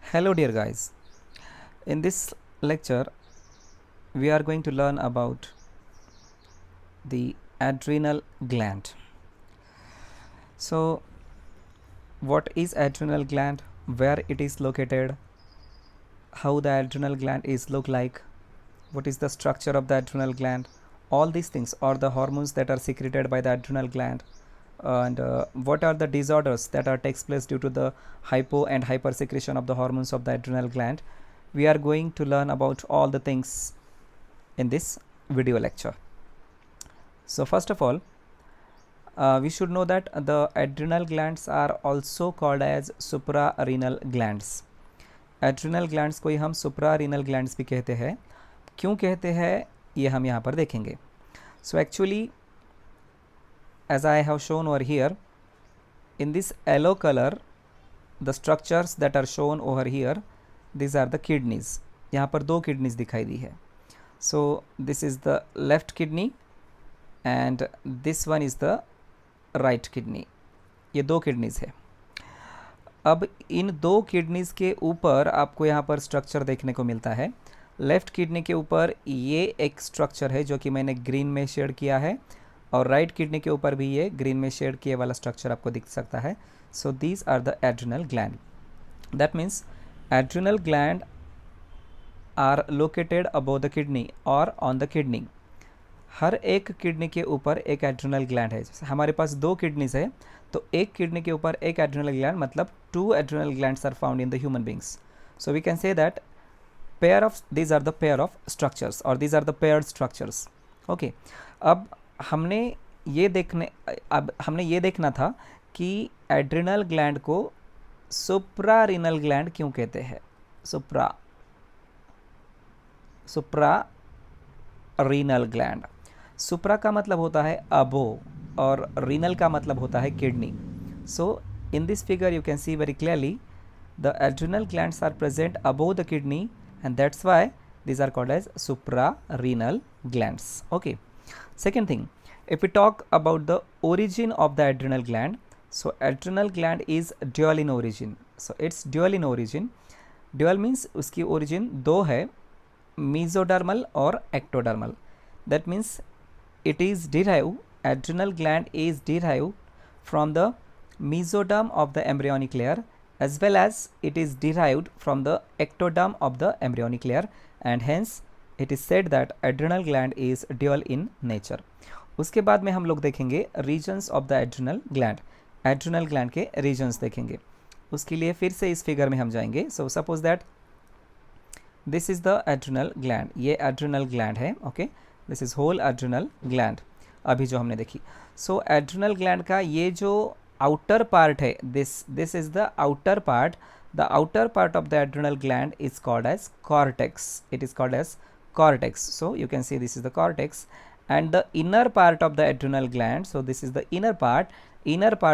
Hello dear guys, in this lecture we are going to learn about the adrenal gland. So what is adrenal gland, where it is located, how the adrenal gland is look like, what is the structure of the adrenal gland, all these things are the hormones that are secreted by the adrenal gland, and what are the disorders that are takes place due to the hypo and hyper secretion of the hormones of the adrenal gland. We are going to learn about all the things in this video lecture. So first of all, we should know that the adrenal glands are also called as suprarenal glands. Adrenal glands को ही हम suprarenal glands भी कहते हैं. क्यों कहते हैं ये हम यहाँ पर देखेंगे. So actually as I have shown over here, in this yellow color, the structures that are shown over here, these are the kidneys. यहाँ पर दो किडनीज दिखाई दी है. So this is the left kidney and this one is the right kidney. ये दो kidneys है. अब इन दो किडनीज के ऊपर आपको यहाँ पर स्ट्रक्चर देखने को मिलता है. लेफ्ट किडनी के ऊपर ये एक स्ट्रक्चर है जो कि मैंने ग्रीन में शेड किया है, और राइट किडनी के ऊपर भी ये ग्रीन में शेड किए वाला स्ट्रक्चर आपको दिख सकता है. So these are the adrenal gland. That means adrenal gland are located above the kidney और ऑन द किडनी. हर एक किडनी के ऊपर एक एड्रिनल ग्लैंड है. जैसे हमारे पास दो किडनीज है तो एक किडनी के ऊपर एक एड्रिनल ग्लैंड, मतलब two adrenal glands are found in the human beings. So we can say that pair of these are the pair of structures or these are the paired structures. Okay. अब हमने ये देखना था कि adrenal gland को suprarenal gland क्यों कहते हैं. Suprarenal gland. सुप्रा का मतलब होता है अबो और रीनल का मतलब होता है kidney. So in this figure you can see very clearly the adrenal glands are present above the kidney and that's why these are called as suprarenal glands. Okay. Second thing, if we talk about the origin of the adrenal gland, so adrenal gland is dual in origin. So it's dual in origin. Dual means उसकी origin दो है, mesodermal और ectodermal. That means it is derived, adrenal gland is derived from the mesoderm of the embryonic layer, as well as it is derived from the ectoderm of the embryonic layer, and hence it is said that adrenal gland is dual in nature. उसके बाद में हम लोग देखेंगे regions of the adrenal gland. adrenal gland के regions देखेंगे. उसके लिए फिर से इस फिगर में हम जाएंगे. So suppose that this is the adrenal gland. ये adrenal gland है. Okay. This is whole adrenal gland अभी जो हमने देखी. So adrenal gland का ये जो outer part है, this is the outer part. The outer part of the adrenal gland is called as cortex. It is called as cortex. So you can see this is the cortex, and the inner part of the adrenal gland, so this is the inner part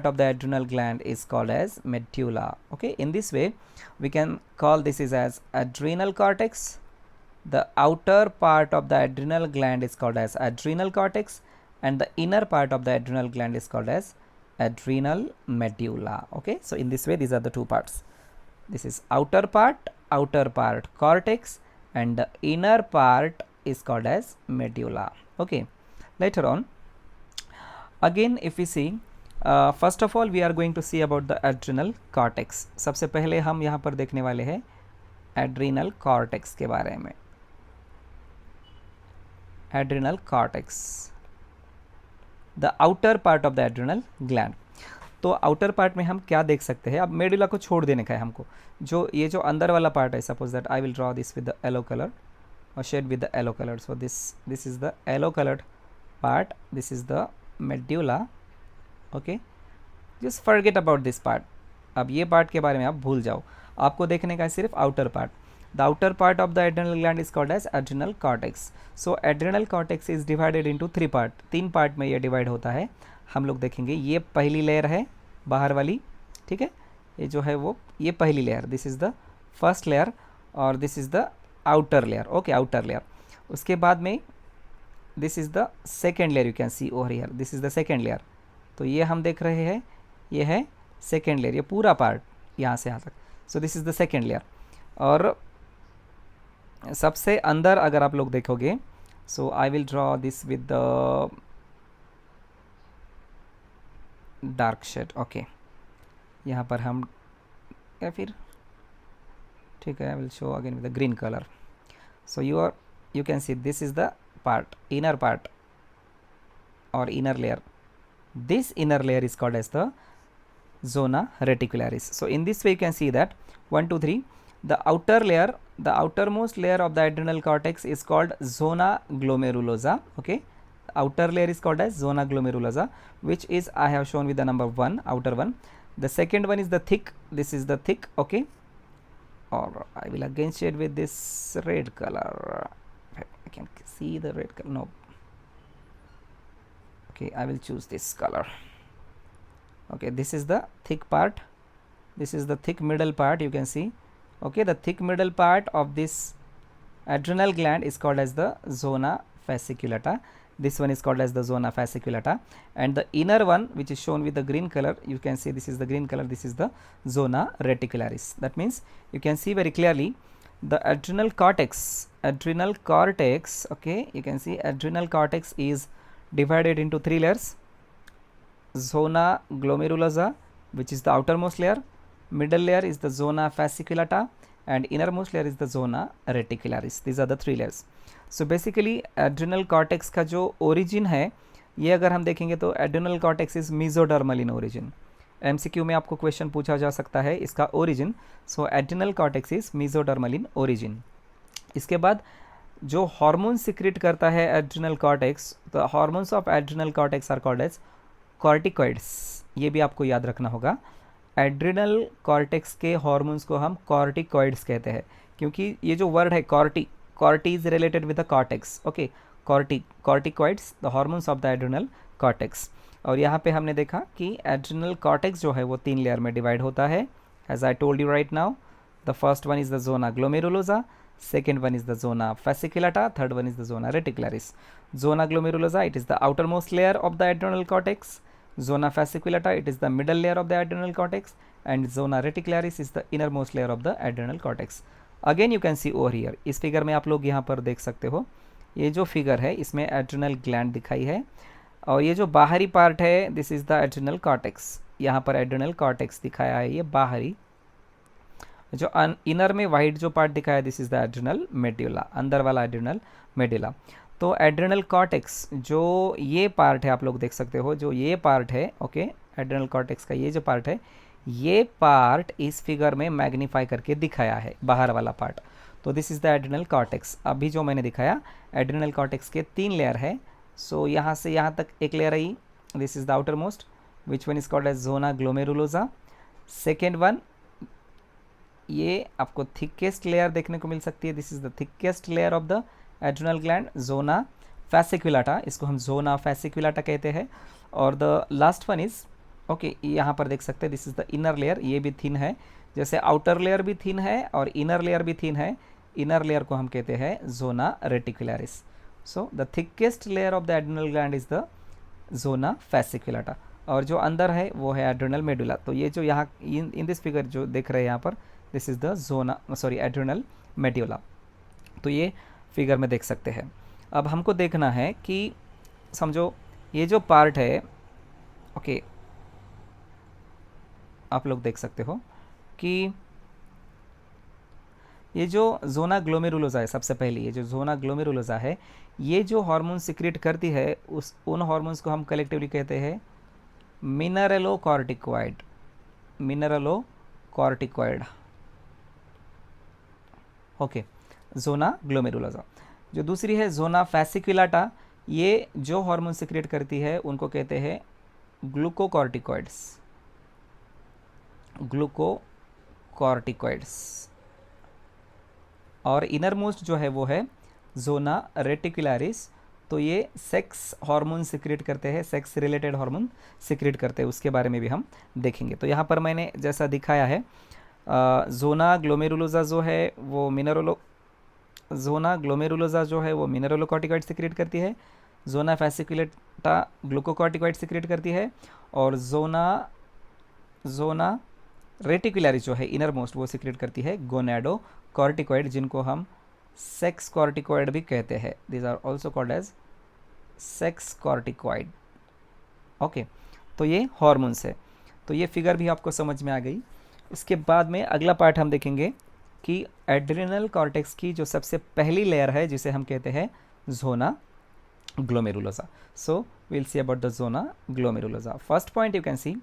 of the adrenal gland is called as medulla. Okay, in this way we can call this is as adrenal cortex. The outer part of the adrenal gland is called as adrenal cortex, and the inner part of the adrenal gland is called as adrenal medulla. Okay, so in this way these are the two parts. This is outer part cortex, and the inner part is called as medulla. Okay, later on again if we see, first of all we are going to see about the adrenal cortex. सबसे पहले हम यहाँ पर देखने वाले हैं adrenal cortex के बारे में. adrenal cortex, the outer part of the adrenal gland. तो आउटर पार्ट में हम क्या देख सकते हैं. अब मेडुला को छोड़ देने का है हमको. जो ये जो अंदर वाला पार्ट है, suppose that I will draw this with the yellow colour और shade with the yellow colour. So this is the yellow coloured part, this is the medulla. Okay, just forget about this part. अब ये part के बारे में आप भूल जाओ. आपको देखने का है सिर्फ outer part. The outer part of the adrenal gland is called as adrenal cortex. So adrenal cortex is divided into three part. तीन पार्ट में ये डिवाइड होता है. हम लोग देखेंगे. ये पहली लेयर है बाहर वाली, ठीक है. ये जो है वो ये पहली layer, this is the first layer, और this is the outer layer. Okay, outer layer. उसके बाद में this is the second layer. You can see over here, this is the second layer. तो ये हम देख रहे हैं, ये है सेकेंड लेयर. ये पूरा पार्ट यहाँ से यहाँ तक. So this is the second layer. और सबसे अंदर अगर आप लोग देखोगे, so I will draw this with the dark shade. Okay, यहाँ पर हम या फिर ठीक है, I will show again with the green colour. So you can see this is the part, inner part or inner layer. This inner layer is called as the zona reticularis. So in this way you can see that 1 2 3, the outer layer, the outermost layer of the adrenal cortex is called zona glomerulosa. Okay, outer layer is called as zona glomerulosa, which is I have shown with the number 1, outer one. The second one is the thick, this is the thick. Okay, or I will again shade with this red color. I can see the red color. No, okay, I will choose this color. Okay, this is the thick part, this is the thick middle part, you can see. Okay, the thick middle part of this adrenal gland is called as the zona fasciculata. This one is called as the zona fasciculata, and the inner one, which is shown with the green color, you can see this is the green color, this is the zona reticularis. That means you can see very clearly the adrenal cortex, okay, you can see adrenal cortex is divided into 3 layers: zona glomerulosa, which is the outermost layer, middle layer is the zona fasciculata, and innermost layer is the zona reticularis. These are the 3 layers. So basically adrenal cortex का जो origin है, ये अगर हम देखेंगे तो adrenal cortex is mesodermal in origin. MCQ में आपको क्वेश्चन पूछा जा सकता है इसका origin. So adrenal cortex is mesodermal in origin. इसके बाद जो हार्मोन सिक्रेट करता है एड्रिनल कॉर्टेक्स, तो hormones of adrenal cortex are called as corticoids. ये भी आपको याद रखना होगा. एड्रिनल कॉर्टेक्स के हार्मोन्स को हम कॉर्टिकॉइड्स कहते हैं, क्योंकि ये जो वर्ड है corti is related with the cortex. Okay, corticoids the hormones of the adrenal cortex. और यहाँ पे हमने देखा कि एड्रिनल कॉर्टेक्स जो है वो 3 लेयर में डिवाइड होता है, as I told you right now. The first one is the zona glomerulosa, second one is the zona fasciculata, third one is the zona reticularis. Zona glomerulosa, it is the outermost layer of the adrenal cortex. Zona fasciculata, it is the middle layer of the adrenal cortex, and zona reticularis is the innermost layer of the adrenal cortex. Again you can see over here, इस figure में आप लोग यहाँ पर देख सकते हो, ये जो फिगर है इसमें एड्रिनल ग्लैंड दिखाई है, और ये जो बाहरी पार्ट है this is the adrenal cortex. यहाँ पर एड्रिनल कॉर्टेक्स दिखाया है, ये बाहरी. जो इनर में वाइट जो पार्ट दिखाया this is the adrenal medulla, अंदर वाला एड्रिनल मेड्यूला. तो एड्रिनल कॉर्टेक्स जो ये पार्ट है आप लोग देख सकते हो, जो ये पार्ट है, ओके, एड्रिनल कॉर्टेक्स का ये जो पार्ट है, ये पार्ट इस फिगर में मैग्नीफाई करके दिखाया है, बाहर वाला पार्ट. तो this is the adrenal cortex. अभी जो मैंने दिखाया एड्रिनल कॉर्टेक्स के 3 लेयर है. सो यहाँ से यहाँ तक एक लेयर आई, this is the outermost, which one is called as zona glomerulosa. Second one, ये आपको थिकेस्ट लेयर देखने को मिल सकती है, this is the thickest layer of the adrenal gland, zona fasciculata, इसको हम जोना फैसिकुलाटा कहते हैं. और the last one is, okay, यहाँ पर देख सकते हैं this is the inner layer, ये भी थिन है, जैसे आउटर लेयर भी थिन है और इनर लेयर भी थिन है. इनर लेयर को हम कहते हैं zona reticularis. So the thickest layer of the adrenal gland is the zona fasciculata, और जो अंदर है वो है एड्रिनल मेडुला. तो ये जो यहाँ इन दिस फिगर जो देख रहे हैं यहाँ पर, this is the zona adrenal medulla. तो ये फिगर में देख सकते हैं. अब हमको देखना है कि समझो ये जो पार्ट है, ओके, आप लोग देख सकते हो कि ये जो जोना ग्लोमेरुलोसा है, सबसे पहले ये जो जोना ग्लोमेरुलोसा है, ये जो हार्मोन सिक्रेट करती है उन हार्मोन्स को हम कलेक्टिवली कहते हैं मिनरलोकॉर्टिकॉइड. ओके, जोना ग्लोमेरुलोसा. जो दूसरी है जोना फैसिकुलाटा, ये जो हार्मोन सिक्रेट करती है उनको कहते हैं ग्लूकोकॉर्टिकॉइड्स. और इनरमोस्ट जो है वो है जोना रेटिकुलरिस. तो ये सेक्स हार्मोन सिक्रेट करते हैं, सेक्स रिलेटेड हार्मोन सिक्रेट करते हैं, उसके बारे में भी हम देखेंगे. तो यहाँ पर मैंने जैसा दिखाया है, जोना ग्लोमेरुलोसा जो है वो मिनरलोकॉर्टिकॉइड सिक्रेट करती है, जोना फैसिकुलेटा ग्लूकोकॉर्टिकॉइड सिक्रेट करती है, और जोना रेटिकुलरी जो है इनर मोस्ट वो सिक्रेट करती है गोनेडोकॉर्टिकॉइड, जिनको हम सेक्स कॉर्टिकॉइड भी कहते हैं। These are also called as sex corticoid. Okay, तो ये हॉर्मोन्स है। तो ये फिगर भी आपको समझ में आ गई। इसके बाद में अगला पार्ट हम देखेंगे कि एड्रिनल कॉर्टेक्स की जो सबसे पहली लेयर है जिसे हम कहते हैं zona glomerulosa. So will see about the zona glomerulosa. First point you can see,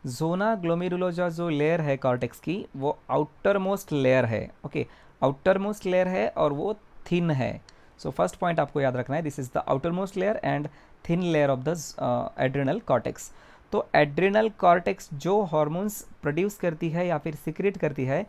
zona glomerulosa जो लेयर है कॉर्टेक्स की वो आउटर मोस्ट लेयर है। ओके, आउटर मोस्ट लेयर है और वो थिन है। सो फर्स्ट पॉइंट आपको याद रखना है, this is the outermost layer and thin layer of the adrenal cortex. तो एड्रिनल कॉर्टेक्स जो हॉर्मोन्स प्रोड्यूस करती है या फिर सिक्रेट करती है,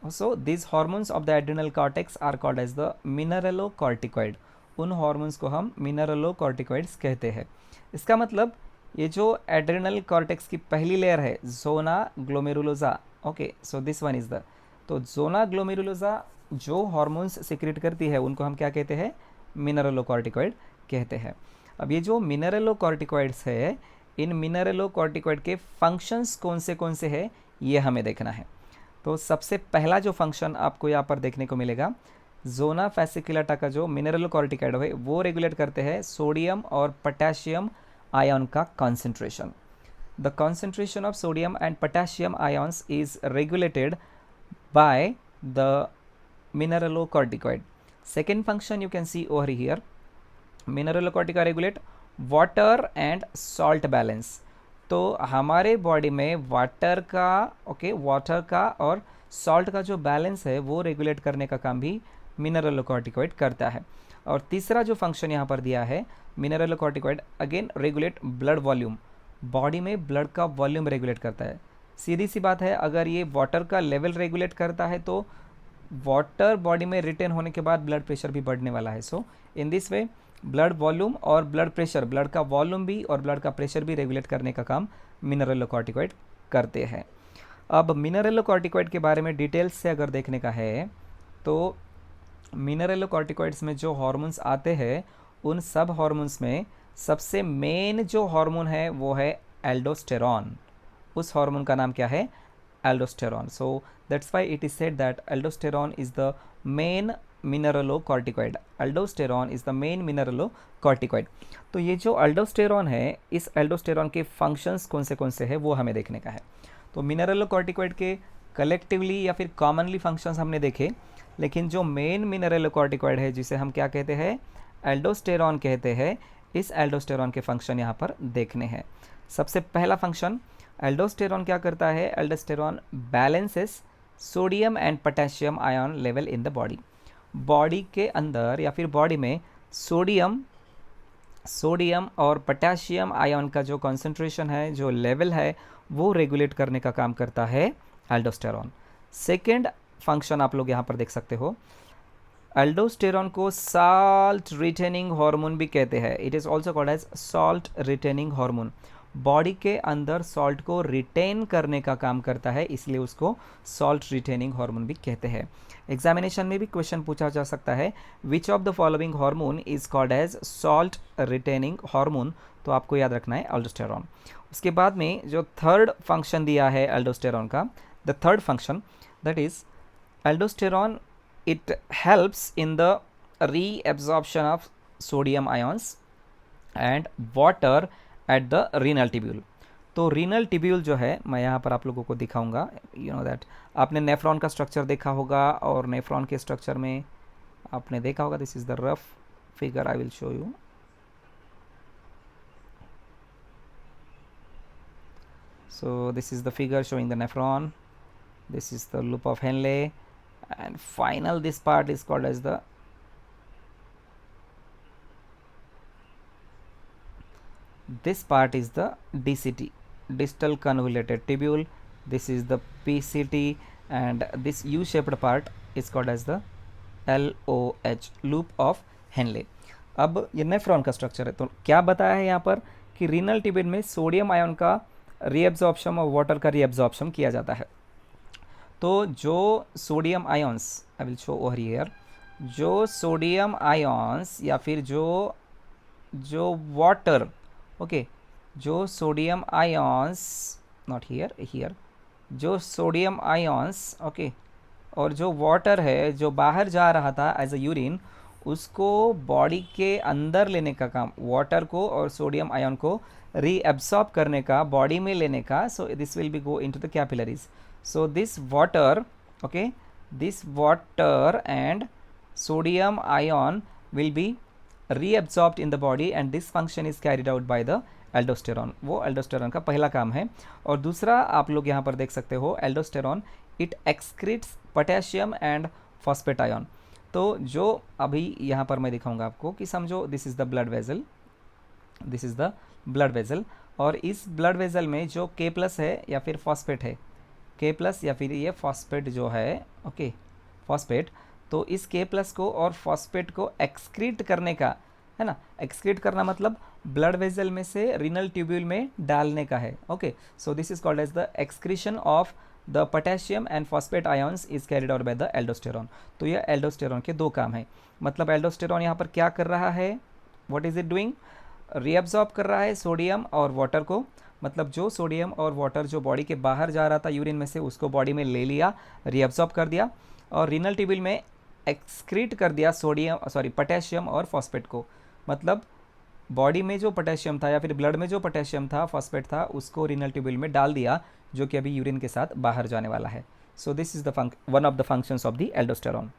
so this hormones of the adrenal cortex are called as the mineralocorticoid. उन हॉर्मोन्स को हम मिनरलोकॉर्टिकॉइड्स कहते हैं। इसका मतलब ये जो एड्रिनल कॉर्टेक्स की पहली लेयर है zona glomerulosa, okay, so this one is the, तो जोना ग्लोमेरुलोसा जो हॉर्मोन्स सिक्रेट करती है उनको हम क्या कहते हैं, मिनरलोकॉर्टिकॉइड कहते हैं। अब ये जो मिनरलोकॉर्टिकॉइड्स है, इन मिनरलोकॉर्टिकॉइड के फंक्शंस कौन से हैं ये हमें देखना है। तो सबसे पहला जो फंक्शन आपको यहाँ पर देखने को मिलेगा, जोना फैसिकुलाटा का जो मिनरलोकॉर्टिकॉइड है वो रेगुलेट करते हैं सोडियम और पोटेशियम आयन का concentration. The concentration of sodium and potassium ions is regulated by the mineralocorticoid. Second function you can see over here, mineralocorticoid regulate water and salt balance. तो हमारे body में water का, okay, water का और salt का जो balance है वो रेगुलेट करने का काम भी मिनरलोकॉर्टिकॉइड करता है। और तीसरा जो फंक्शन यहाँ पर दिया है, mineralocorticoid again regulate blood volume, body में ब्लड का वॉल्यूम रेगुलेट करता है। सीधी सी बात है, अगर ये वाटर का लेवल रेगुलेट करता है तो वाटर बॉडी में रिटेन होने के बाद ब्लड प्रेशर भी बढ़ने वाला है। So in this way blood volume और ब्लड प्रेशर, ब्लड का वॉल्यूम भी और ब्लड का प्रेशर भी रेगुलेट करने का काम मिनरलोकॉर्टिकॉइड करते हैं। अब मिनरलोकॉर्टिकॉइड के बारे में डिटेल्स से अगर देखने का है तो मिनरलोकॉर्टिकॉइड्स में जो हार्मोन्स आते हैं उन सब हार्मोन्स में सबसे मेन जो हार्मोन है वो है एल्डोस्टेरॉन। उस हार्मोन का नाम क्या है, aldosterone. So that's why it is said that aldosterone is the main mineralocorticoid. Aldosterone is the main mineralocorticoid. तो ये जो aldosterone है, इस aldosterone के functions कौन से हैं वो हमें देखने का है। तो mineralocorticoid के collectively या फिर commonly functions हमने देखे, लेकिन जो main mineralocorticoid है जिसे हम क्या कहते हैं, aldosterone कहते हैं, इस aldosterone के function यहाँ पर देखने हैं। सबसे पहला function, एल्डोस्टेरॉन क्या करता है, aldosterone balances sodium and potassium ion level in the body. Body के अंदर या फिर बॉडी में सोडियम और पोटेशियम आयन का जो कॉन्सेंट्रेशन है, जो लेवल है, वो रेगुलेट करने का काम करता है एल्डोस्टेरॉन। सेकेंड फंक्शन आप लोग यहाँ पर देख सकते हो, एल्डोस्टेरॉन को साल्ट रिटेनिंग हार्मोन भी कहते हैं। It is also called as salt retaining hormone. Body के अंदर सॉल्ट को रिटेन करने का काम करता है, इसलिए उसको सॉल्ट रिटेनिंग हार्मोन भी कहते हैं। एग्जामिनेशन में भी क्वेश्चन पूछा जा सकता है, which of the following hormone is called as salt retaining hormone, तो आपको याद रखना है एल्डोस्टेरॉन। उसके बाद में जो थर्ड फंक्शन दिया है एल्डोस्टेरॉन का, the third function that is aldosterone, it helps in the reabsorption of sodium ions and water at the renal tubule. तो रीनल टिब्यूल जो है, मैं यहाँ पर आप लोगों को दिखाऊंगा। यू नो दैट आपने नेफ्रॉन का स्ट्रक्चर देखा होगा और नेफ्रॉन के स्ट्रक्चर में आपने देखा होगा, this is the rough figure I will show you. So this is the figure showing the nephron, this is the loop of Henle, and final this part is called as the this part is the DCT, distal convoluted tubule. This is the PCT, and this U-shaped part is called as the LOH, loop of Henle. अब ये nephron का structure है। तो क्या बताया है यहाँ पर कि रीनल ट्यूब्यूल में सोडियम आयन का रीएब्जॉर्प्शन और वाटर का रीएब्जॉर्प्शन किया जाता है। तो जो sodium ions, I will show over here, जो सोडियम आयन्स या फिर जो वाटर, ओके, जो सोडियम आयन्स, नॉट हियर, जो सोडियम आयॉन्स ओके और जो वाटर है जो बाहर जा रहा था एज अ यूरिन, उसको बॉडी के अंदर लेने का काम, वाटर को और सोडियम आयन को रीअब्सॉर्ब करने का, बॉडी में लेने का. So this will be go into the capillaries. So this water okay, this water and sodium ion will be reabsorbed in the body and this function is carried out by the aldosterone. वो aldosterone का पहला काम है. और दूसरा आप लोग यहाँ पर देख सकते हो aldosterone, it excretes potassium and phosphate ion. तो जो अभी यहाँ पर मैं दिखाऊंगा आपको कि समझो this is the blood vessel, this is the blood vessel, और इस ब्लड वेजल में जो K प्लस है या फिर फॉस्फेट है, K प्लस या फिर ये फॉस्फेट जो है ओके फॉस्फेट, तो इस K प्लस को और फॉस्फेट को एक्सक्रीट करने का है ना, एक्सक्रीट करना मतलब ब्लड वेजल में से रीनल ट्यूब्यूल में डालने का है. Okay, so this is called as the excretion of the potassium and phosphate ions is carried out by the aldosterone. तो यह एल्डोस्टेरॉन के दो काम है. मतलब एल्डोस्टेरॉन यहाँ पर क्या कर रहा है, what is it doing, reabsorb कर रहा है सोडियम और वाटर को. मतलब जो सोडियम और वाटर जो बॉडी के बाहर जा रहा था यूरिन में से, उसको बॉडी में ले लिया, रीअब्सॉर्ब कर दिया, और रीनल ट्यूब्यूल में एक्सक्रीट कर दिया पोटेशियम और फॉस्फेट को. मतलब बॉडी में जो पोटेशियम था या फिर ब्लड में जो पोटेशियम था, फॉस्फेट था, उसको रीनल ट्यूब्यूल में डाल दिया, जो कि अभी यूरिन के साथ बाहर जाने वाला है. So this is the one of the functions of the aldosterone.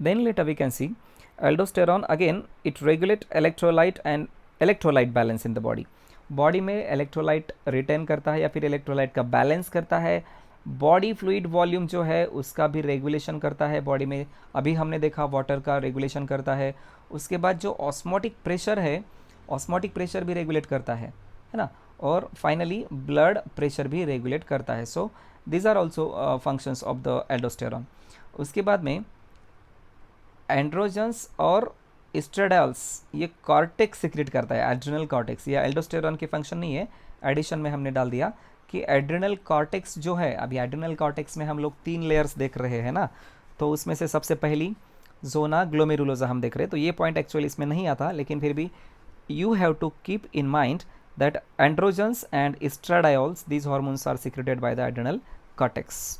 Then later we can see aldosterone again it regulate electrolyte and electrolyte balance in the body. Body में इलेक्ट्रोलाइट रिटेन करता है या फिर इलेक्ट्रोलाइट का balance करता है. Body fluid volume जो है उसका भी रेगुलेशन करता है बॉडी में. अभी हमने देखा वाटर का रेगुलेशन करता है. उसके बाद जो ऑस्मोटिक प्रेशर है, ऑस्मोटिक प्रेशर भी रेगुलेट करता है ना. और फाइनली ब्लड प्रेशर भी रेगुलेट करता है. So these are also functions of the aldosterone. उसके बाद में एंड्रोजन्स और एस्ट्रेडल्स, ये कॉर्टेक्स सिक्रेट करता है, एड्रिनल कॉर्टेक्स. ये एल्डोस्टेरॉन के फंक्शन नहीं है, एडिशन में हमने डाल दिया कि एड्रिनल कॉर्टेक्स जो है, अभी एड्रिनल कॉर्टेक्स में हम लोग 3 लेयर्स देख रहे हैं ना. तो उसमें से सबसे पहली जोना ग्लोमेरुलोसा हम देख रहे हैं. तो ये पॉइंट एक्चुअली इसमें नहीं आता, लेकिन फिर भी you have to keep in mind that androgens and estradiols, these hormones are secreted by the adrenal cortex.